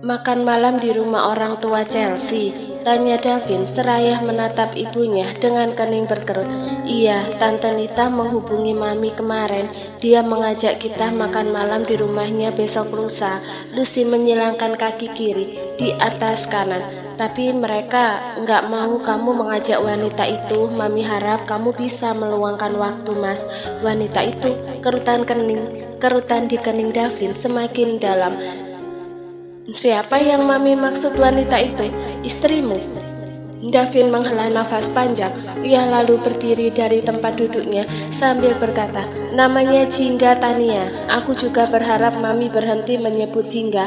Makan malam di rumah orang tua Chelsea, tanya Davin seraya menatap ibunya dengan kening berkerut. Iya, Tante Nita menghubungi Mami kemarin. Dia mengajak kita makan malam di rumahnya besok lusa. Lucy menyilangkan kaki kiri di atas kanan. Tapi mereka nggak mau kamu mengajak wanita itu. Mami harap kamu bisa meluangkan waktu, Mas. Wanita itu, kerutan di kening Davin semakin dalam. Siapa yang Mami maksud wanita itu? Istrimu? Davin menghela nafas panjang. Ia lalu berdiri dari tempat duduknya sambil berkata, namanya Jingga Tania. Aku juga berharap Mami berhenti menyebut Jingga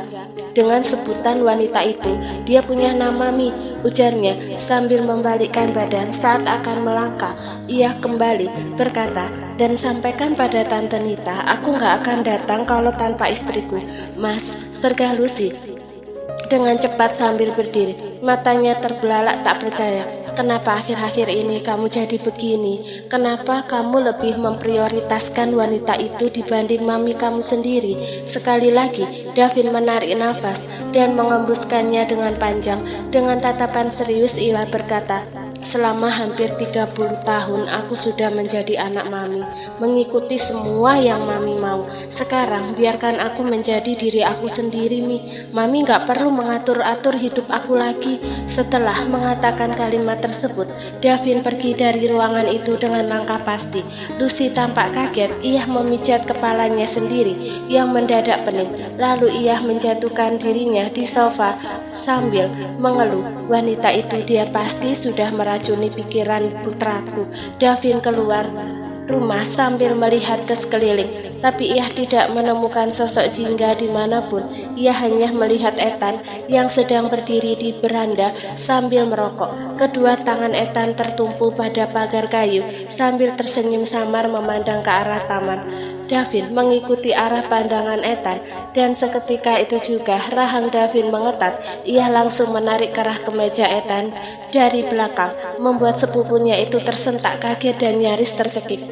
dengan sebutan wanita itu. Dia punya nama Mi, ujarnya sambil membalikkan badan saat akan melangkah. Ia kembali berkata, dan sampaikan pada Tante Nita, aku gak akan datang kalau tanpa istriku. Mas, sergah Lucy dengan cepat sambil berdiri. Matanya terbelalak tak percaya. Kenapa akhir-akhir ini kamu jadi begini? Kenapa kamu lebih memprioritaskan wanita itu dibanding Mami kamu sendiri? Sekali lagi, Davin menarik nafas dan mengembuskannya dengan panjang. Dengan tatapan serius ia berkata, selama hampir 30 tahun aku sudah menjadi anak Mami, mengikuti semua yang Mami mau. Sekarang biarkan aku menjadi diri aku sendiri, Mi. Mami gak perlu mengatur-atur hidup aku lagi. Setelah mengatakan kalimat tersebut, Davin pergi dari ruangan itu dengan langkah pasti. Lucy tampak kaget. Ia memijat kepalanya sendiri yang mendadak pening. Lalu ia menjatuhkan dirinya di sofa sambil mengeluh. Wanita itu, dia pasti sudah meracuni pikiran putraku. Davin keluar rumah sambil melihat ke sekeliling, tapi ia tidak menemukan sosok Jingga dimanapun. Ia hanya melihat Ethan yang sedang berdiri di beranda sambil merokok. Kedua tangan Ethan tertumpu pada pagar kayu sambil tersenyum samar memandang ke arah taman. Davin mengikuti arah pandangan Ethan, dan seketika itu juga rahang Davin mengetat. Ia langsung menarik kerah kemeja Ethan dari belakang, membuat sepupunya itu tersentak kaget dan nyaris tercekik.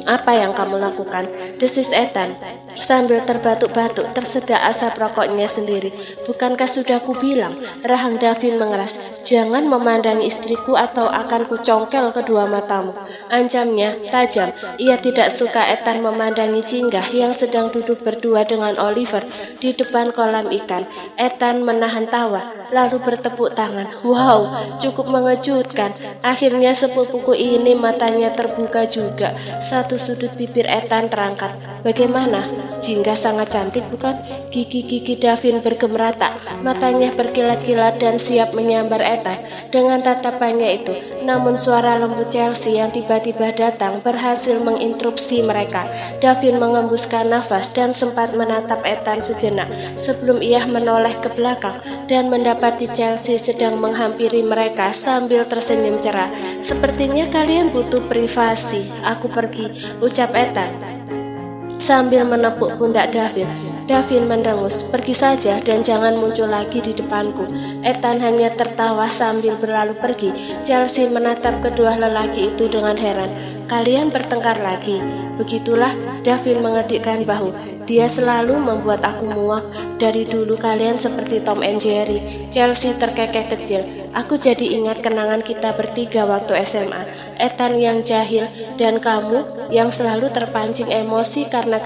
Apa yang kamu lakukan? Desis Ethan sambil terbatuk-batuk tersedak asap rokoknya sendiri. Bukankah sudah kubilang? Rahang Davin mengeras. Jangan memandangi istriku atau akan kucongkel kedua matamu. Ancamnya tajam. Ia tidak suka Ethan memandangi Jingga yang sedang duduk berdua dengan Oliver di depan kolam ikan. Ethan menahan tawa lalu bertepuk tangan. Wow, cukup mengejutkan. Akhirnya sepupuku ini matanya terbuka juga. Satu sudut bibir Ethan terangkat. Bagaimana? Jingga sangat cantik, bukan? Gigi-gigi Davin bergemerata. Matanya berkilat-kilat dan siap menyambar Ethan dengan tatapannya itu. Namun suara lembut Chelsea yang tiba-tiba datang berhasil menginterupsi mereka. Davin mengembuskan nafas dan sempat menatap Ethan sejenak sebelum ia menoleh ke belakang dan mendapati Chelsea sedang menghampiri mereka sambil tersenyum cerah. Sepertinya kalian butuh privasi. Aku pergi, ucap Ethan sambil menepuk pundak Davin. Davin mendengus. Pergi saja dan jangan muncul lagi di depanku. Ethan hanya tertawa sambil berlalu pergi. Chelsea menatap kedua lelaki itu dengan heran. Kalian bertengkar lagi? Begitulah, Davin mengedikkan bahu. Dia selalu membuat aku muak. Dari dulu kalian seperti Tom and Jerry. Chelsea terkekeh kecil. Aku jadi ingat kenangan kita bertiga waktu SMA. Ethan yang jahil dan kamu yang selalu terpancing emosi karena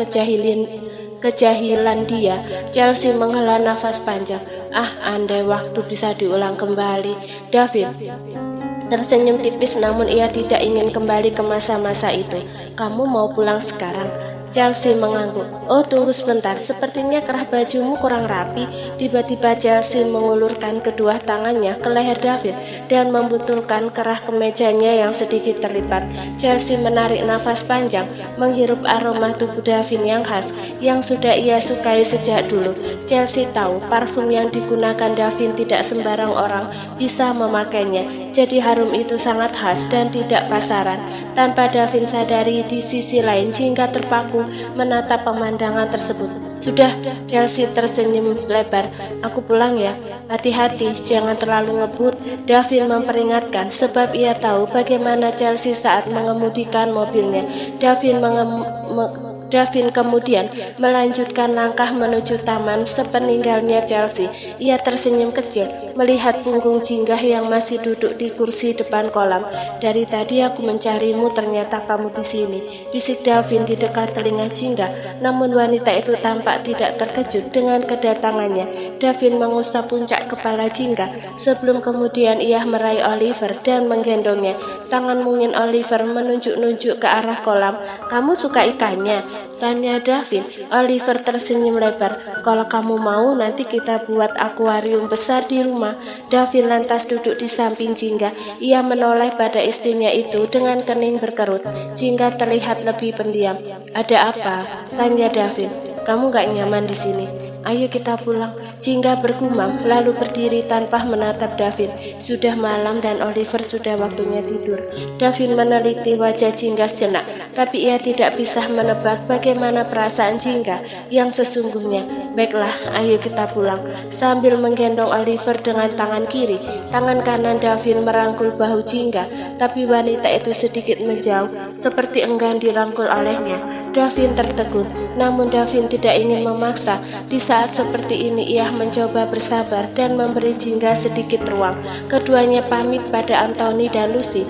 kejahilan dia. Chelsea menghela nafas panjang. Andai waktu bisa diulang kembali. Davin tersenyum tipis, namun ia tidak ingin kembali ke masa-masa itu. Kamu mau pulang sekarang? Chelsea mengangguk. Oh, tunggu sebentar, sepertinya kerah bajumu kurang rapi. Tiba-tiba Chelsea mengulurkan kedua tangannya ke leher Davin dan membutulkan kerah kemejanya yang sedikit terlipat. Chelsea menarik nafas panjang, menghirup aroma tubuh Davin yang khas, yang sudah ia sukai sejak dulu. Chelsea tahu parfum yang digunakan Davin tidak sembarang orang bisa memakainya, jadi harum itu sangat khas dan tidak pasaran. Tanpa Davin sadari, di sisi lain Jingga terpaku menatap pemandangan tersebut. Sudah, Chelsea tersenyum lebar. Aku pulang ya. Hati-hati, jangan terlalu ngebut. Davin memperingatkan sebab ia tahu bagaimana Chelsea saat mengemudikan mobilnya. Davin Davin kemudian melanjutkan langkah menuju taman. Sepeninggalnya Chelsea, ia tersenyum kecil melihat punggung Jinggah yang masih duduk di kursi depan kolam. "Dari tadi aku mencarimu, ternyata kamu di sini," bisik Davin di dekat telinga Jinggah. Namun wanita itu tampak tidak terkejut dengan kedatangannya. Davin mengusap puncak kepala Jinggah sebelum kemudian ia meraih Oliver dan menggendongnya. Tangan mungil Oliver menunjuk-nunjuk ke arah kolam. "Kamu suka ikannya?" tanya Davin. Oliver tersenyum lebar. "Kalau kamu mau, nanti kita buat akuarium besar di rumah." Davin lantas duduk di samping Jinggah. Ia menoleh pada istrinya itu dengan kening berkerut. Jinggah terlihat lebih pendiam. "Ada apa?" tanya Davin. "Kamu gak nyaman di sini? Ayo kita pulang." Jinggah bergumam lalu berdiri tanpa menatap Davin. Sudah malam dan Oliver sudah waktunya tidur. Davin meneliti wajah Jinggah sejenak, tapi ia tidak bisa menebak bagaimana perasaan Jinggah yang sesungguhnya. "Baiklah, ayo kita pulang." Sambil menggendong Oliver dengan tangan kiri, tangan kanan Davin merangkul bahu Jinggah, tapi wanita itu sedikit menjauh, seperti enggan dirangkul olehnya. Davin tertegun, namun Davin tidak ingin memaksa. Di saat seperti ini ia mencoba bersabar dan memberi Jinggah sedikit ruang. Keduanya pamit pada Anthony dan Lucy,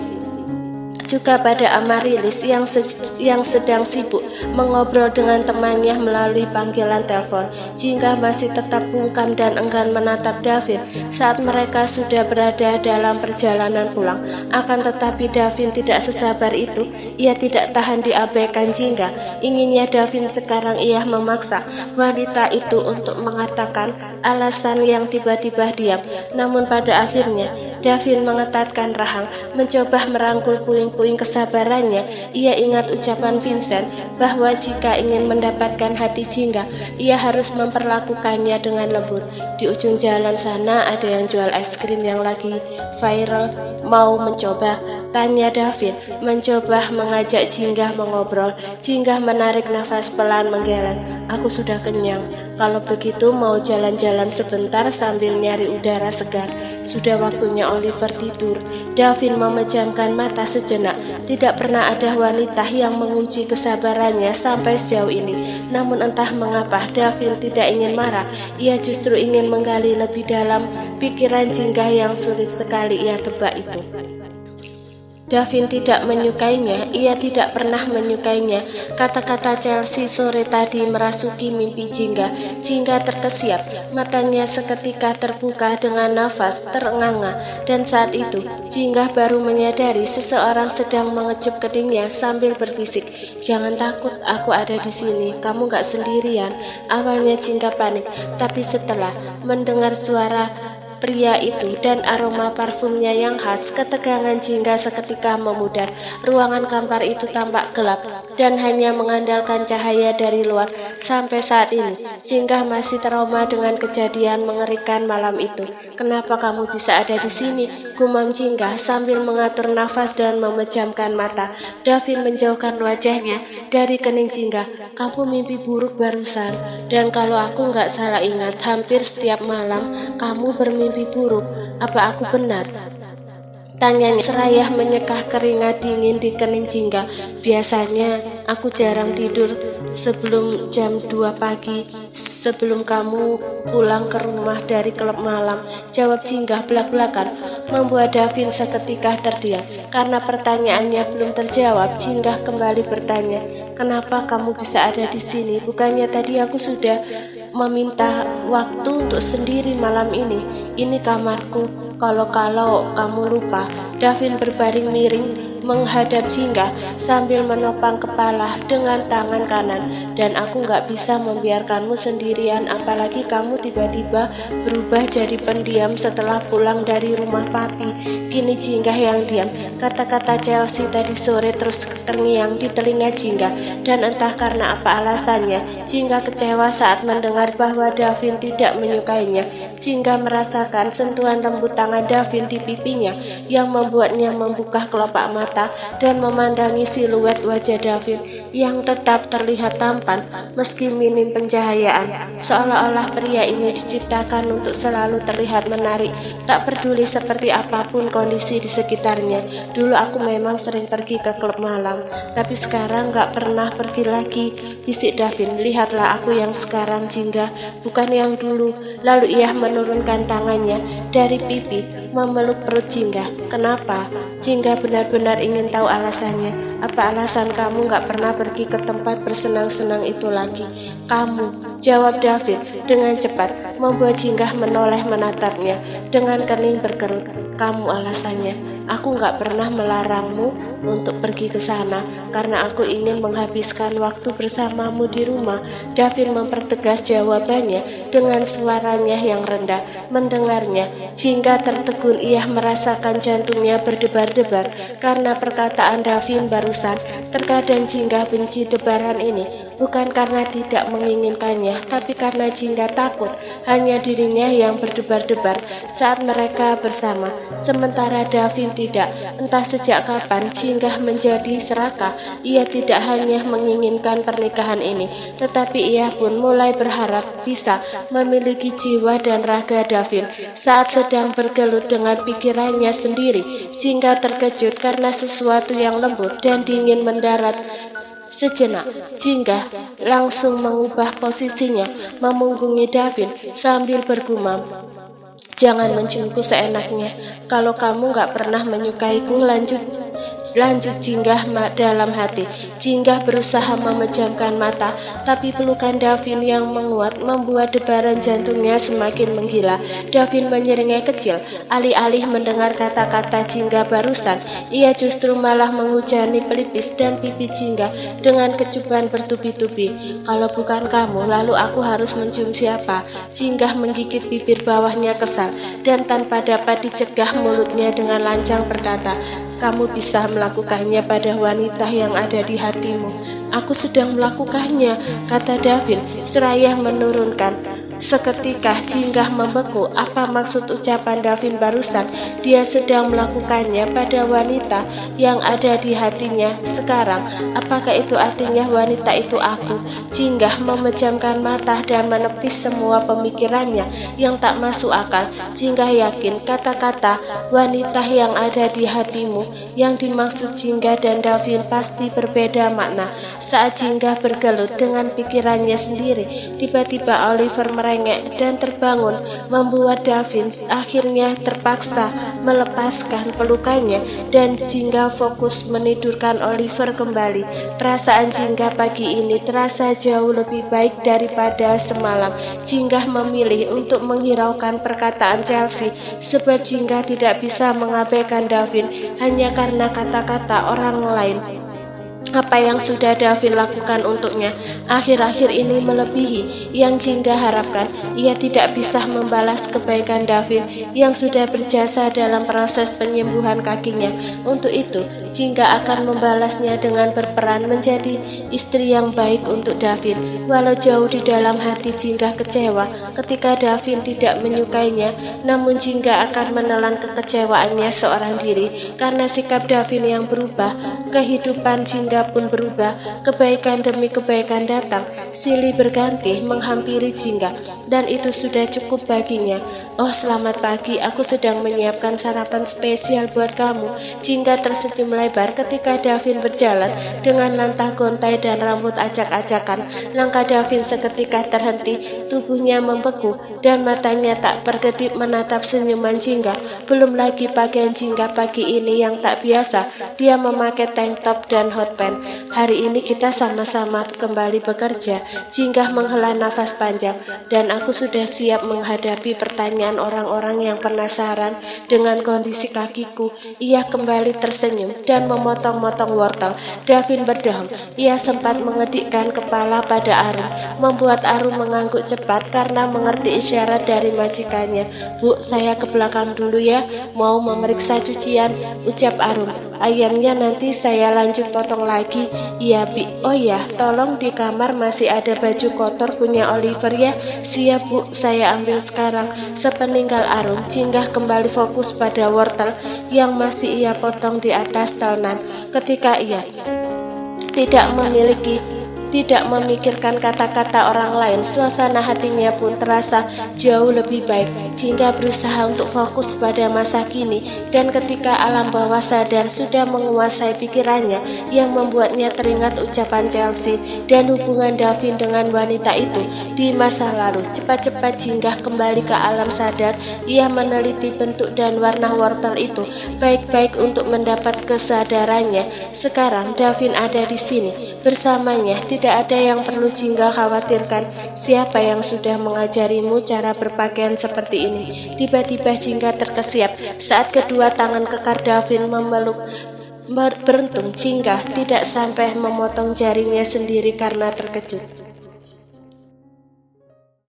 juga pada Amaryllis yang sedang sibuk mengobrol dengan temannya melalui panggilan telepon. Jinggah masih tetap bungkam dan enggan menatap Davin saat mereka sudah berada dalam perjalanan pulang. Akan tetapi Davin tidak sesabar itu. Ia tidak tahan diabaikan Jinggah. Inginnya Davin sekarang ia memaksa wanita itu untuk mengatakan alasan yang tiba-tiba diam. Namun pada akhirnya Davin mengetatkan rahang, mencoba merangkul puing-puing kesabarannya. Ia ingat ucapan Vincent bahwa jika ingin mendapatkan hati Jinggah, ia harus memperlakukannya dengan lembut. Di ujung jalan sana ada yang jual es krim yang lagi viral. "Mau mencoba?" tanya Davin, mencoba mengajak Jinggah mengobrol. Jinggah menarik nafas pelan menggeleng. "Aku sudah kenyang. Kalau begitu mau jalan-jalan sebentar sambil nyari udara segar. Sudah waktunya Oliver tidur." Davin memejamkan mata sejenak. Tidak pernah ada wanita yang menguji kesabarannya sampai sejauh ini. Namun entah mengapa Davin tidak ingin marah. Ia justru ingin menggali lebih dalam pikiran Jinggah yang sulit sekali ia tebak itu. Davin tidak menyukainya, ia tidak pernah menyukainya. Kata-kata Chelsea sore tadi merasuki mimpi Jinggah. Jinggah terkesiap, matanya seketika terbuka dengan nafas terenganga. Dan saat itu, Jinggah baru menyadari seseorang sedang mengecup keningnya sambil berbisik, "Jangan takut, aku ada di sini. Kamu gak sendirian." Awalnya Jinggah panik, tapi setelah mendengar suara pria itu dan aroma parfumnya yang khas, ketegangan Jinggah seketika memudar. Ruangan kamar itu tampak gelap dan hanya mengandalkan cahaya dari luar. Sampai saat ini, Jinggah masih trauma dengan kejadian mengerikan malam itu. "Kenapa kamu bisa ada di sini?" gumam Jinggah sambil mengatur nafas dan memejamkan mata. Davin menjauhkan wajahnya dari kening Jinggah. "Kamu mimpi buruk barusan, dan kalau aku nggak salah ingat, hampir setiap malam kamu bermimpi buruk. Apa aku benar?" tanyanya seraya menyekah keringat dingin di kening Jinggah. "Biasanya aku jarang tidur sebelum jam 2 pagi, sebelum kamu pulang ke rumah dari klub malam," jawab Jinggah belak-belakan, membuat Davin seketika terdiam. Karena pertanyaannya belum terjawab, Jinggah kembali bertanya, "Kenapa kamu bisa ada di sini? Bukannya tadi aku sudah meminta waktu untuk sendiri malam ini? Ini kamarku. Kalau kamu lupa." Davin berbaring miring menghadap Jinggah sambil menopang kepala dengan tangan kanan. "Dan aku nggak bisa membiarkanmu sendirian, apalagi kamu tiba-tiba berubah jadi pendiam setelah pulang dari rumah papi." Kini Jinggah yang diam. Kata-kata Chelsea tadi sore terus terngiang di telinga Jinggah, dan entah karena apa alasannya, Jinggah kecewa saat mendengar bahwa Davin tidak menyukainya. Jinggah merasakan sentuhan lembut tangan Davin di pipinya yang membuatnya membuka kelopak mata dan memandangi siluet wajah Davin yang tetap terlihat tampan meski minim pencahayaan. Seolah-olah pria ini diciptakan untuk selalu terlihat menarik, tak peduli seperti apapun kondisi di sekitarnya. Dulu aku memang sering pergi ke klub malam, tapi sekarang gak pernah pergi lagi, bisik Davin. Lihatlah aku yang sekarang, Jingga, bukan yang dulu. Lalu ia menurunkan tangannya dari pipi, memeluk perut Jingga. Kenapa? Jingga benar-benar ingin tahu alasannya. Apa alasan kamu gak pernah pergi ke tempat bersenang-senang itu lagi? Kamu, jawab David dengan cepat, membuat Jingga menoleh menatapnya dengan kening berkerut. Kamu alasannya. Aku gak pernah melarangmu untuk pergi ke sana karena aku ingin menghabiskan waktu bersamamu di rumah. David mempertegas jawabannya dengan suaranya yang rendah. Mendengarnya, Jingga tertegun. Ia merasakan jantungnya berdebar-debar karena perkataan David barusan. Terkadang Jingga benci debaran ini, bukan karena tidak menginginkannya, tapi karena Jingga takut hanya dirinya yang berdebar-debar saat mereka bersama, sementara Davin tidak. Entah sejak kapan Jingga menjadi serakah. Ia tidak hanya menginginkan pernikahan ini, tetapi ia pun mulai berharap bisa memiliki jiwa dan raga Davin. Saat sedang bergelut dengan pikirannya sendiri, Jingga terkejut karena sesuatu yang lembut dan dingin mendarat. Sejenak, Jingga langsung mengubah posisinya, memunggungi Davin sambil bergumam, "Jangan menciumku seenaknya. Kalau kamu gak pernah menyukaiku, lanjut Jingga dalam hati. Jingga berusaha memejamkan mata, tapi pelukan Davin yang menguat membuat debaran jantungnya semakin menggila. Davin menyeringai kecil. Alih-alih mendengar kata-kata Jingga barusan, ia justru malah menghujani pelipis dan pipi Jingga dengan kecupan bertubi-tubi. Kalau bukan kamu, lalu aku harus mencium siapa? Jingga menggigit bibir bawahnya kesal, dan tanpa dapat dicegah mulutnya dengan lancang berkata, "Kamu bisa melakukannya pada wanita yang ada di hatimu." "Aku sedang melakukannya," kata Davin seraya menurunkan. Seketika Jingga membeku. Apa maksud ucapan Davin barusan? Dia sedang melakukannya pada wanita yang ada di hatinya sekarang. Apakah itu artinya wanita itu aku? Jingga memejamkan mata dan menepis semua pemikirannya yang tak masuk akal. Jingga yakin kata-kata wanita yang ada di hatimu yang dimaksud Jingga dan Davin pasti berbeda makna. Saat Jingga bergelut dengan pikirannya sendiri, tiba-tiba Oliver merengek dan terbangun, membuat Davin akhirnya terpaksa melepaskan pelukannya dan Jingga fokus menidurkan Oliver kembali. Perasaan Jingga pagi ini terasa jauh lebih baik daripada semalam. Jingga memilih untuk menghiraukan perkataan Chelsea sebab Jingga tidak bisa mengabaikan Davin hanya karena kata-kata orang lain. Apa yang sudah Davin lakukan untuknya akhir-akhir ini melebihi yang Jingga harapkan. Ia tidak bisa membalas kebaikan Davin yang sudah berjasa dalam proses penyembuhan kakinya. Untuk itu, Jingga akan membalasnya dengan berperan menjadi istri yang baik untuk Davin. Walau jauh di dalam hati Jingga kecewa ketika Davin tidak menyukainya, namun Jingga akan menelan kekecewaannya seorang diri karena sikap Davin yang berubah. Kehidupan Jingga pun berubah. Kebaikan demi kebaikan datang, silih berganti menghampiri Jingga, dan itu sudah cukup baginya. "Oh, selamat pagi, aku sedang menyiapkan sarapan spesial buat kamu." Jingga tersenyum lebar ketika Davin berjalan dengan lantah gontai dan rambut acak-acakan. Langkah Davin seketika terhenti, tubuhnya membeku dan matanya tak berkedip menatap senyuman Jingga. Belum lagi pakaian Jingga pagi ini yang tak biasa. Dia memakai tank top dan hot pants. "Hari ini kita sama-sama kembali bekerja." Jingga menghela nafas panjang. "Dan aku sudah siap menghadapi pertanyaan orang-orang yang penasaran dengan kondisi kakiku." Ia kembali tersenyum dan memotong-motong wortel. Davin berdeham. Ia sempat mengedikkan kepala pada Arum, membuat Arum mengangguk cepat karena mengerti isyarat dari majikannya. "Bu, saya ke belakang dulu ya, mau memeriksa cucian," ucap Arum. "Ayamnya nanti saya lanjut potong lagi." "Iya, Bi. Oh ya, tolong di kamar masih ada baju kotor punya Oliver ya." "Siap, Bu, saya ambil sekarang." Sepeninggal Arum, Jingga kembali fokus pada wortel yang masih ia potong di atas talenan. Ketika ia tidak memikirkan kata-kata orang lain. Suasana hatinya pun terasa jauh lebih baik. Jingga berusaha untuk fokus pada masa kini, dan ketika alam bawah sadar sudah menguasai pikirannya yang membuatnya teringat ucapan Chelsea dan hubungan Davin dengan wanita itu di masa lalu. Cepat-cepat Jingga kembali ke alam sadar. Ia meneliti bentuk dan warna wortel itu baik-baik untuk mendapat kesadarannya. Sekarang Davin ada di sini bersamanya. Tidak ada yang perlu Jingga khawatirkan. Siapa yang sudah mengajarimu cara berpakaian seperti ini? Tiba-tiba Jingga terkesiap saat kedua tangan kekar Davin memeluk. Beruntung Jingga tidak sampai memotong jarinya sendiri karena terkejut.